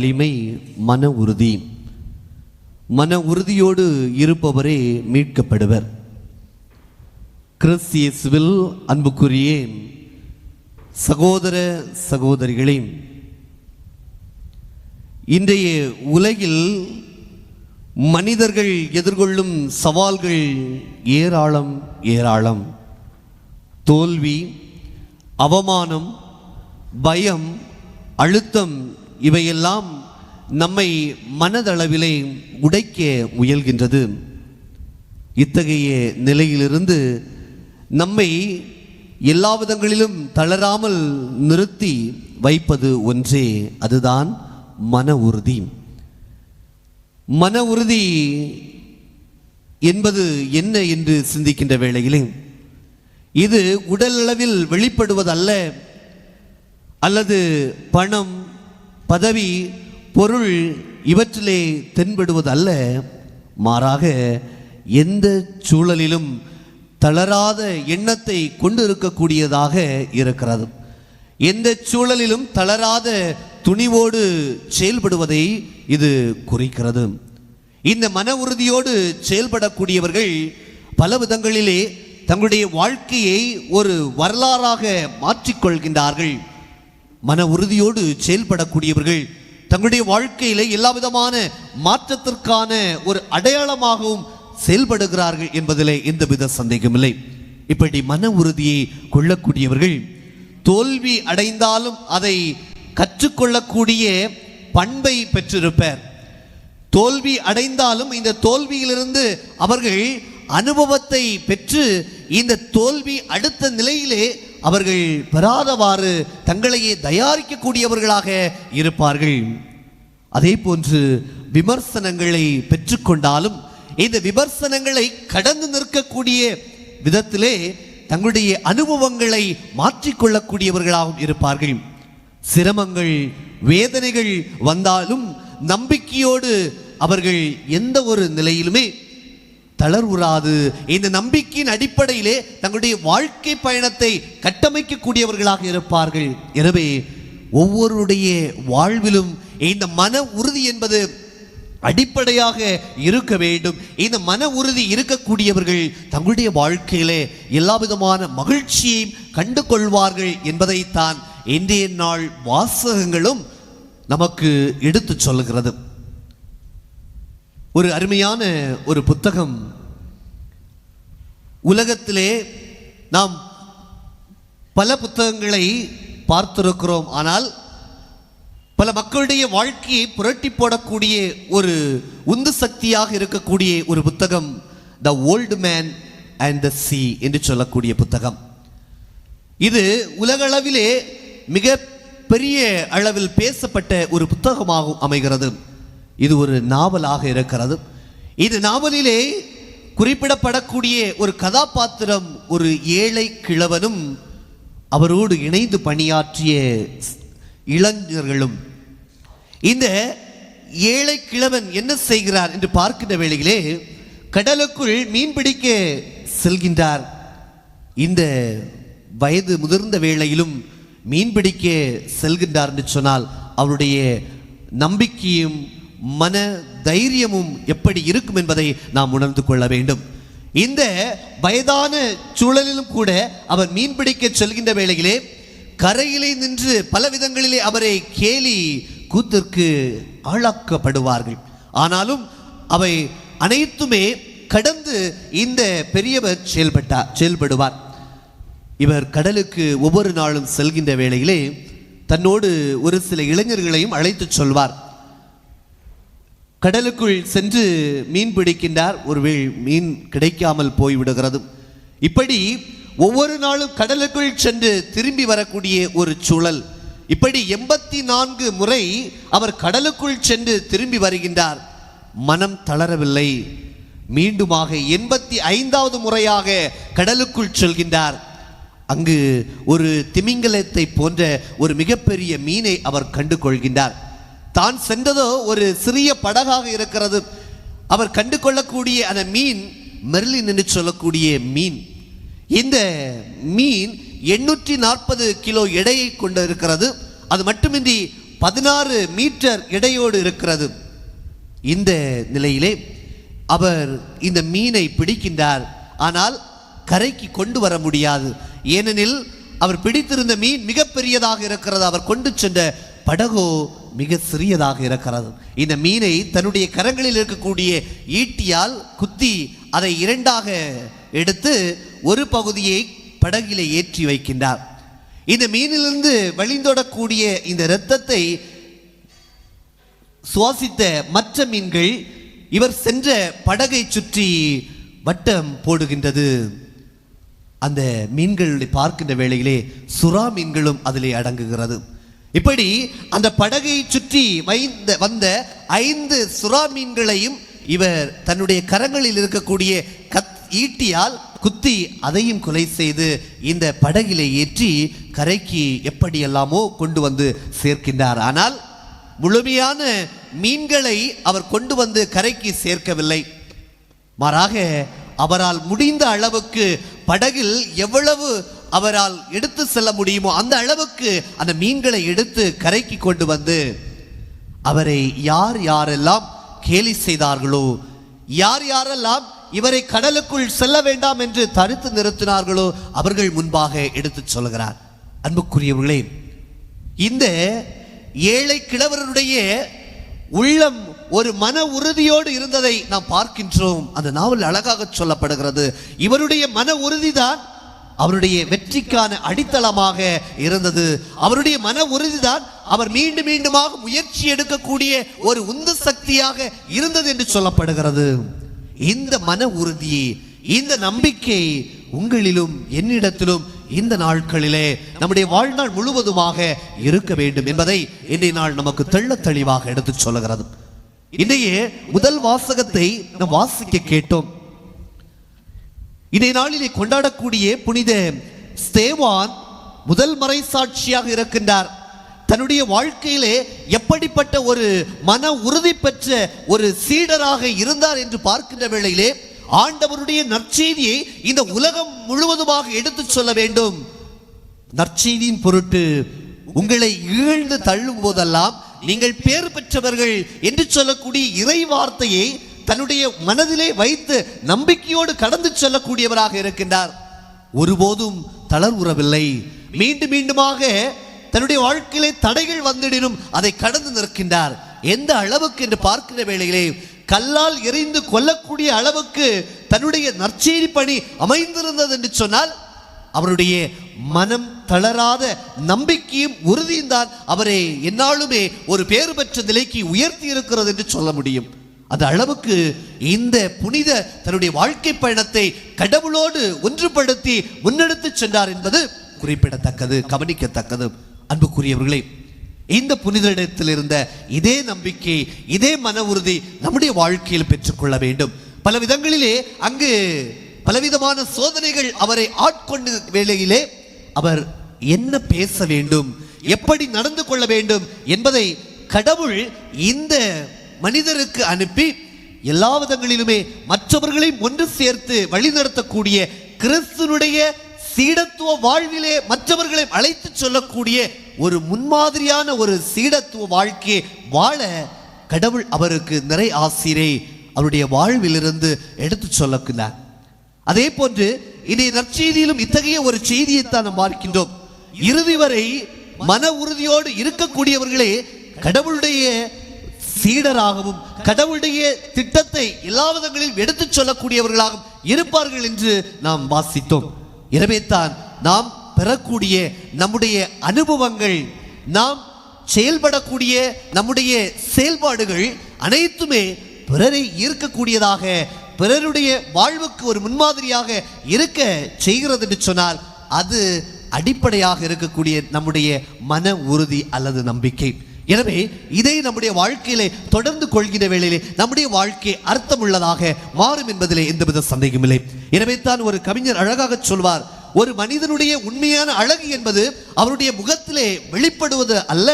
வலிமை மன உறுதி. மன உறுதியோடு இருப்பவரே மீட்கப்படுவர். கிறிஸ்து இயேசுவில் அன்புக்குரிய சகோதர சகோதரிகளே, இன்றைய உலகில் மனிதர்கள் எதிர்கொள்ளும் சவால்கள் ஏராளம் ஏராளம். தோல்வி, அவமானம், பயம், அழுத்தம் இவையெல்லாம் நம்மை மனதளவிலே உடைக்க முயல்கின்றது. இத்தகைய நிலையிலிருந்து நம்மை எல்லா விதங்களிலும் தளராமல் நிறுத்தி வைப்பது ஒன்றே, அதுதான் மன உறுதி. மன உறுதி என்பது என்ன என்று சிந்திக்கின்ற வேளையிலே, இது உடல் அளவில் வெளிப்படுவதல்ல, அல்லது பணம், பதவி, பொருள் இவற்றிலே தென்படுவதல்ல. மாறாக எந்த சூழலிலும் தளராத எண்ணத்தை கொண்டு இருக்கக்கூடியதாக இருக்கிறது. எந்த சூழலிலும் தளராத துணிவோடு செயல்படுவதை இது குறிக்கிறது. இந்த மன உறுதியோடு செயல்படக்கூடியவர்கள் பல விதங்களிலே தங்களுடைய வாழ்க்கையை ஒரு வரலாறாக மாற்றிக்கொள்கின்றார்கள். மன உறுதியோடு செயல்படக்கூடியவர்கள் தங்களுடைய வாழ்க்கையிலே எல்லா விதமான மாற்றத்திற்கான ஒரு அடையாளமாகவும் செயல்படுகிறார்கள் என்பதிலே எந்தவித சந்தேகமில்லை. இப்படி மன உறுதியை கொள்ளக்கூடியவர்கள் தோல்வி அடைந்தாலும் அதை கற்றுக்கொள்ளக்கூடிய பண்பை பெற்றிருப்பர். தோல்வி அடைந்தாலும் இந்த தோல்வியிலிருந்து அவர்கள் அனுபவத்தை பெற்று இந்த தோல்வி அடுத்த நிலையிலே அவர்கள் பெறாதவாறு தங்களையே தயாரிக்கக்கூடியவர்களாக இருப்பார்கள். அதே போன்று விமர்சனங்களை பெற்றுக்கொண்டாலும் இந்த விமர்சனங்களை கடந்து நிற்கக்கூடிய விதத்திலே தங்களுடைய அனுபவங்களை மாற்றிக்கொள்ளக்கூடியவர்களாகவும் இருப்பார்கள். சிரமங்கள், வேதனைகள் வந்தாலும் நம்பிக்கையோடு அவர்கள் எந்த ஒரு நிலையிலுமே தளர்வுறாது இந்த நம்பிக்கையின் அடிப்படையிலே தங்களுடைய வாழ்க்கை பயணத்தை கட்டமைக்கக்கூடியவர்களாக இருப்பார்கள். எனவே ஒவ்வொருடைய வாழ்விலும் இந்த மன உறுதி என்பது அடிப்படையாக இருக்க வேண்டும். இந்த மன உறுதி இருக்கக்கூடியவர்கள் தங்களுடைய வாழ்க்கையிலே எல்லா விதமான மகிழ்ச்சியையும் கண்டு கொள்வார்கள் என்பதைத்தான் இன்றைய நாள் வாசகங்களும் நமக்கு எடுத்து சொல்லுகிறது. ஒரு அருமையான ஒரு புத்தகம். உலகத்திலே நாம் பல புத்தகங்களை பார்த்திருக்கிறோம். ஆனால் பல மக்களுடைய வாழ்க்கையை புரட்டி போடக்கூடிய ஒரு உந்து சக்தியாக இருக்கக்கூடிய ஒரு புத்தகம் the old man and the sea என்று சொல்லக்கூடிய புத்தகம். இது உலகளவிலே மிக பெரிய அளவில் பேசப்பட்ட ஒரு புத்தகமாக அமைகிறது. இது ஒரு நாவலாக இருக்கிறது. இது நாவலிலே குறிப்பிடப்படக்கூடிய ஒரு கதாபாத்திரம் ஒரு ஏழை கிழவனும் அவரோடு இணைந்து பணியாற்றிய இளைஞர்களும். இந்த ஏழை கிழவன் என்ன செய்கிறார் என்று பார்க்கின்ற வேளையிலே கடலுக்குள் மீன் பிடிக்க செல்கின்றார். இந்த வயது முதிர்ந்த வேளையிலும் மீன் பிடிக்க செல்கின்றார் என்று சொன்னால் அவருடைய நம்பிக்கையும் மன தைரியமும் எப்படி இருக்கும் என்பதை நாம் உணர்ந்து கொள்ள வேண்டும். இந்த வயதான சூழலிலும் கூட அவர் மீன் பிடிக்க செல்கின்ற வேளையிலே கரையிலே நின்று பல விதங்களிலே அவரை கேலி கூத்திற்கு ஆளாக்கப்படுவார்கள். ஆனாலும் அவை அனைத்துமே கடந்து இந்த பெரியவர் செயல்படுவார். இவர் கடலுக்கு ஒவ்வொரு நாளும் செல்கின்ற வேளையிலே தன்னோடு ஒரு சில இளைஞர்களையும் அழைத்து சொல்வார். கடலுக்குள் சென்று மீன் பிடிக்கின்றார். ஒருவேளை மீன் கிடைக்காமல் போய்விடுகிறது. இப்படி ஒவ்வொரு நாளும் கடலுக்குள் சென்று திரும்பி வரக்கூடிய ஒரு சூழல். இப்படி 84 முறை அவர் கடலுக்குள் சென்று திரும்பி வருகின்றார். மனம் தளரவில்லை. மீண்டுமாக 85வது முறையாக கடலுக்குள் செல்கின்றார். அங்கு ஒரு திமிங்கலத்தை போன்ற ஒரு மிகப்பெரிய மீனை அவர் கண்டு கொள்கின்றார். தான் சென்றதோ ஒரு சிறிய படகாக இருக்கிறது. அவர் கண்டு கொள்ளக்கூடிய அந்த மீன் மெர்லின் என்று சொல்லக்கூடிய மீன். இந்த மீன் 840 கிலோ எடையை கொண்டு இருக்கிறது. அது மட்டுமின்றி 16 மீட்டர் எடையோடு இருக்கிறது. இந்த நிலையிலே அவர் இந்த மீனை பிடிக்கின்றார். ஆனால் கரைக்கு கொண்டு வர முடியாது. ஏனெனில் அவர் பிடித்திருந்த மீன் மிக பெரியதாக இருக்கிறது. அவர் கொண்டு சென்ற படகோ மிக சிறியதாக இருக்கிறது. இந்த மீனை தன்னுடைய கரங்களில் இருக்கக்கூடிய ஈட்டியால் குத்தி அதை இரண்டாக எடுத்து ஒரு பகுதியை படகிலே ஏற்றி வைக்கின்றார். இந்த மீனிலிருந்து வழிந்தோடக்கூடிய இந்த இரத்தத்தை சுவாசித்த மற்ற மீன்கள் இவர் சென்ற படகை சுற்றி வட்டம் போடுகின்றது. அந்த மீன்களை பார்க்கின்ற வேளையிலே சுறா மீன்களும் அதிலே அடங்குகிறது. இப்படி அந்த படகை சுற்றி வந்த 5 சுறா மீன்களையும் இவர் தன்னுடைய கரங்களில் இருக்கக்கூடிய ஈட்டியால் குத்தி அதையும் கொலை செய்து இந்த படகிலே ஏற்றி கரைக்கு எப்படியெல்லாமோ கொண்டு வந்து சேர்க்கின்றார். ஆனால் முழுமையான மீன்களை அவர் கொண்டு வந்து கரைக்கு சேர்க்கவில்லை. மாறாக அவரால் முடிந்த அளவுக்கு படகில் எவ்வளவு அவரால் எடுத்து செல்ல முடியுமோ அந்த அளவுக்கு அந்த மீன்களை எடுத்து கரைக்கு கொண்டு வந்து அவரை யாரெல்லாம் கேலி செய்தார்களோ, யாரெல்லாம் இவரை கடலுக்குள் செல்ல வேண்டாம் என்று தடுத்து நிறுத்தினார்களோ அவர்கள் முன்பாக எடுத்து சொல்கிறார். அன்புக்குரியவர்களே, இந்த ஏழை கிழவருடைய உள்ளம் ஒரு மன உறுதியோடு இருந்ததை நாம் பார்க்கின்றோம். அந்த நாவல் அழகாக சொல்லப்படுகிறது. இவருடைய மன உறுதிதான் அவருடைய வெற்றிக்கான அடித்தளமாக இருந்தது. அவருடைய மன உறுதிதான் அவர் மீண்டுமாக முயற்சி எடுக்கக்கூடிய ஒரு உந்து சக்தியாக இருந்தது என்று சொல்லப்படுகிறது. இந்த மன உறுதி, இந்த நம்பிக்கை உங்களிலும் என்னிடத்திலும் இந்த நாட்களிலே நம்முடைய வாழ்நாள் முழுவதுமாக இருக்க வேண்டும் என்பதை இன்றைய நாள் நமக்கு தெள்ளத் தெளிவாக எடுத்து சொல்லுகிறது. இன்றைய முதல் வாசகத்தை நாம் வாசிக்க கேட்டோம். இன்றைய நாளிலே கொண்டாடக்கூடிய புனித ஸ்தேவான் முதல் மறைசாட்சியாக இருக்கின்றார். தன்னுடைய வாழ்க்கையிலே எப்படிப்பட்ட ஒரு மன உறுதி பெற்ற ஒரு சீடராக இருந்தார் என்று பார்க்கின்ற வேளையிலே ஆண்டவருடைய நற்செய்தியை இந்த உலகம் முழுவதுமாக எடுத்து சொல்ல வேண்டும். நற்செய்தியின் பொருட்டு உங்களை இகழ்ந்து தள்ளும் போதெல்லாம் நீங்கள் பேர் பெற்றவர்கள் என்று சொல்லக்கூடிய இறை வார்த்தையை தன்னுடைய மனதிலே வைத்து நம்பிக்கையோடு கடந்து செல்லக்கூடியவராக இருக்கின்றார். ஒருபோதும் தளர்வுறவில்லை. மீண்டுமாக தன்னுடைய வாழ்க்கையிலே தடைகள் வந்திடினும் அதை கடந்து நிற்கின்றார். எந்த அளவுக்கு என்று பார்க்கிற வேளையிலே கல்லால் எறிந்து கொல்லக்கூடிய அளவுக்கு தன்னுடைய நற்செய்தி பணி அமைந்திருந்தது என்று சொன்னால் அவருடைய மனம் தளராத நம்பிக்கையும் உறுதியும் தான் அவரை எந்நாளுமே ஒரு பேறு பெற்ற நிலைக்கு உயர்த்தி இருக்கிறது என்று சொல்ல முடியும். அந்த அளவுக்கு இந்த புனித தன்னுடைய வாழ்க்கை பயணத்தை கடவுளோடு ஒன்றுபடுத்தி முன்னெடுத்து சென்றார் என்பது குறிப்பிடத்தக்கது, கவனிக்கத்தக்கது. அன்புக்குரியவர்களே, இந்த புனிதரிடத்தில் இருந்த இதே நம்பிக்கை, இதே மன உறுதி நம்முடைய வாழ்க்கையில் பெற்றுக்கொள்ள வேண்டும். பல விதங்களிலே அங்கு பலவிதமான சோதனைகள் அவரை ஆட்கொண்ட வேளையிலே அவர் என்ன பேச வேண்டும், எப்படி நடந்து கொள்ள வேண்டும் என்பதை கடவுள் இந்த மனிதருக்கு அனுப்பி எல்லா விதங்களிலுமே மற்றவர்களை ஒன்று சேர்த்து வழிநடத்தக்கூடிய கிறிஸ்துனுடைய சீடத்துவ வாழ்விலே மற்றவர்களை அழைத்து சொல்லக்கூடிய ஒரு முன்மாதிரியான ஒரு சீடத்துவ வாழ்க்கையை வாழ கடவுள் அவருக்கு நிறை ஆசிரை அவருடைய வாழ்விலிருந்து எடுத்து சொல்லக்கிறார். அதே போன்று இன்றைய நற்செய்தியிலும் இத்தகைய ஒரு செய்தியைத்தான் நாம் பார்க்கின்றோம். இறுதி வரை மன உறுதியோடு இருக்கக்கூடியவர்களே கடவுளுடைய சீடராகவும் கடவுளுடைய திட்டத்தை எல்லா விதங்களிலும் எடுத்து சொல்லக்கூடியவர்களாகவும் இருப்பார்கள் என்று நாம் வாசித்தோம். எனவே தான் நாம் பெறக்கூடிய நம்முடைய அனுபவங்கள், நாம் செயல்படக்கூடிய நம்முடைய செயல்பாடுகள் அனைத்துமே பிறரை ஈர்க்கக்கூடியதாக, பிறருடைய வாழ்வுக்கு ஒரு முன்மாதிரியாக இருக்க செய்கிறது என்று சொன்னால் அது அடிப்படையாக இருக்கக்கூடிய நம்முடைய மன உறுதி அல்லது நம்பிக்கை. எனவே இதை நம்முடைய வாழ்க்கையிலே தொடர்ந்து கொள்கிற வேளையிலே நம்முடைய வாழ்க்கை அர்த்தமுள்ளதாக மாறும் என்பதிலே எந்தவித சந்தேகமில்லை. எனவே தான் ஒரு கவிஞர் அழகாக சொல்வார், ஒரு மனிதனுடைய உண்மையான அழகு என்பது அவருடைய முகத்திலே வெளிப்படுவது அல்ல,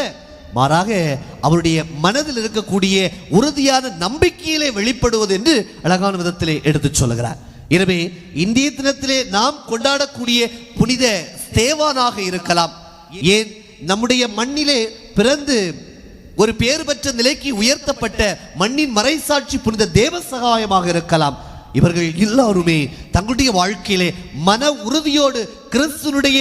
மாறாக அவருடைய மனதில் இருக்கக்கூடிய உறுதியான நம்பிக்கையிலே வெளிப்படுவது என்று அழகான விதத்திலே எடுத்து சொல்லுகிறார். எனவே இந்திய தினத்திலே நாம் கொண்டாடக்கூடிய புனித ஸ்தேவானாக இருக்கலாம், ஏன் நம்முடைய மண்ணிலே பிறந்து ஒரு பேறு பெற்ற நிலைக்கு உயர்த்தப்பட்ட மண்ணின் மறைசாட்சி புனித தேவ சகாயமாக இருக்கலாம். இவர்கள் எல்லாருமே தங்களுடைய வாழ்க்கையிலே மன உறுதியோடு கிறிஸ்துனுடைய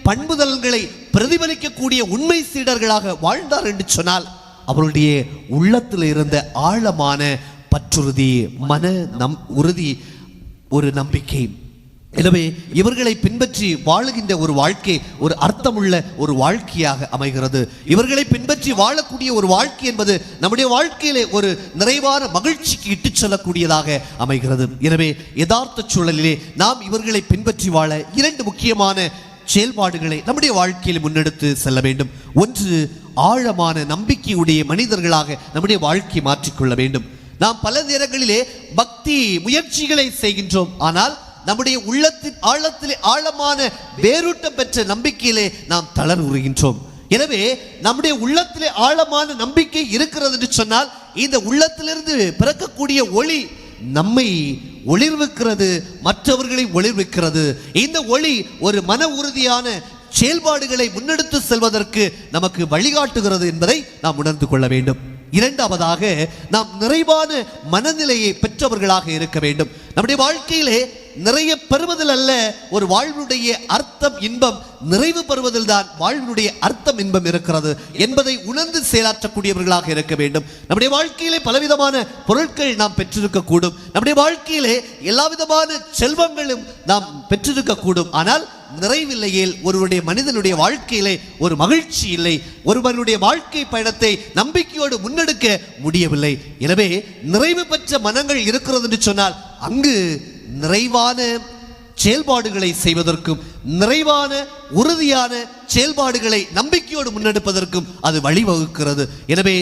பண்புதல்களை பிரதிபலிக்கக்கூடிய உண்மை சீடர்களாக வாழ்ந்தார் என்று சொன்னால் அவருடைய உள்ளத்தில் இருந்த ஆழமான பற்றுறுதி, உறுதி, ஒரு நம்பிக்கை. எனவே இவர்களை பின்பற்றி வாழுகின்ற ஒரு வாழ்க்கை ஒரு அர்த்தமுள்ள ஒரு வாழ்க்கையாக அமைகிறது. இவர்களை பின்பற்றி வாழக்கூடிய ஒரு வாழ்க்கை என்பது நம்முடைய வாழ்க்கையிலே ஒரு நிறைவான மகிழ்ச்சிக்கு இட்டுச் செல்லக்கூடியதாக அமைகிறது. எனவே யதார்த்த சூழலிலே நாம் இவர்களை பின்பற்றி வாழ 2 முக்கியமான செயல்பாடுகளை நம்முடைய வாழ்க்கையில் முன்னெடுத்து செல்ல வேண்டும். ஒன்று, ஆழமான நம்பிக்கையுடைய மனிதர்களாக நம்முடைய வாழ்க்கையை மாற்றிக்கொள்ள வேண்டும். நாம் பல நேரங்களிலே பக்தி முயற்சிகளை செய்கின்றோம், ஆனால் நம்முடைய உள்ளத்தின் ஆழத்திலே ஆழமான வேரூட்டம் பெற்ற நம்பிக்கையிலே நாம் தளர்வுறுகின்றோம். எனவே நம்முடைய உள்ளத்திலே ஆழமான நம்பிக்கை இருக்கிறது என்று சொன்னால் இந்த உள்ளத்திலிருந்து பிறக்கக்கூடிய ஒளி நம்மை ஒளிர்விக்கிறது, மற்றவர்களை ஒளிர்விக்கிறது. இந்த ஒளி ஒரு மன உறுதியான செயல்பாடுகளை முன்னெடுத்து செல்வதற்கு நமக்கு வழிகாட்டுகிறது என்பதை நாம் உணர்ந்து கொள்ள வேண்டும். இரண்டாவதாக, நாம் நிறைவான மனநிலையை பெற்றவர்களாக இருக்க வேண்டும். நம்முடைய வாழ்க்கையிலே நிறைய பெறுவதில் அல்ல ஒரு வாழ்வுடைய அர்த்தம் இன்பம், நிறைவு பெறுவதில் தான் வாழ்வினுடைய அர்த்தம் இன்பம் இருக்கிறது என்பதை உணர்ந்து செயலாற்றக்கூடியவர்களாக இருக்க வேண்டும். நம்முடைய வாழ்க்கையிலே பலவிதமான பொருட்கள் நாம் பெற்றிருக்க கூடும், நம்முடைய வாழ்க்கையிலே எல்லா விதமான செல்வங்களும் நாம் பெற்றிருக்க கூடும், ஆனால் நிறைவில்லையேல் ஒருவருடைய மனிதனுடைய வாழ்க்கையிலே ஒரு மகிழ்ச்சி இல்லை, ஒருவருடைய வாழ்க்கை பயணத்தை நம்பிக்கையோடு முன்னெடுக்க முடியவில்லை. எனவே நிறைவு பெற்ற மனங்கள் இருக்கிறது என்று சொன்னால் அங்கு நிறைவான செயல்பாடுகளை செய்வதற்கும் நிறைவான உறுதியான செயல்பாடுகளை நம்பிக்கையோடு முன்னெடுப்பதற்கும் அது வழிவகுக்கிறது. எனவே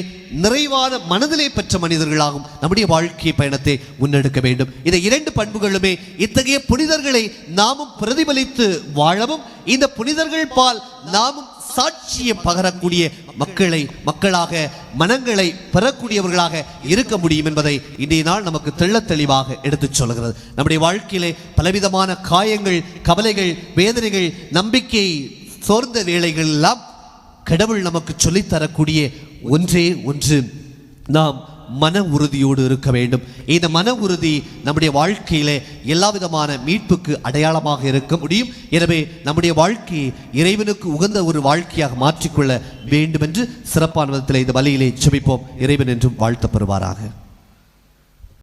நிறைவான மனதிலே பெற்ற மனிதர்களாகும் நம்முடைய வாழ்க்கை பயணத்தை முன்னெடுக்க வேண்டும். இந்த 2 பண்புகளுமே இத்தகைய புனிதர்களை நாமும் பிரதிபலித்து வாழவும் இந்த புனிதர்கள் பால் நாமும் சாட்சியம் பகரக்கூடிய மக்களாக மனங்களை பெறக்கூடியவர்களாக இருக்க முடியும் என்பதை இன்றைய நாள் நமக்கு தெளிவாக எடுத்துச் சொல்கிறது. நம்முடைய வாழ்க்கையிலே பலவிதமான காயங்கள், கவலைகள், வேதனைகள், நம்பிக்கை சோர்ந்த வேளைகள் எல்லாம் கடவுள் நமக்கு சொல்லித்தரக்கூடிய ஒன்றே ஒன்று, நாம் மன உறுதியோடு இருக்க வேண்டும். இந்த மன உறுதி நம்முடைய வாழ்க்கையிலே எல்லா விதமான மீட்புக்கு அடையாளமாக இருக்க முடியும். எனவே நம்முடைய வாழ்க்கையை இறைவனுக்கு உகந்த ஒரு வாழ்க்கையாக மாற்றிக்கொள்ள வேண்டும் என்று சிறப்பான விதத்தில் இந்த பலியிலே ஜெபிப்போம். இறைவன் என்றும் வாழ்த்தப் பெறுவாராக.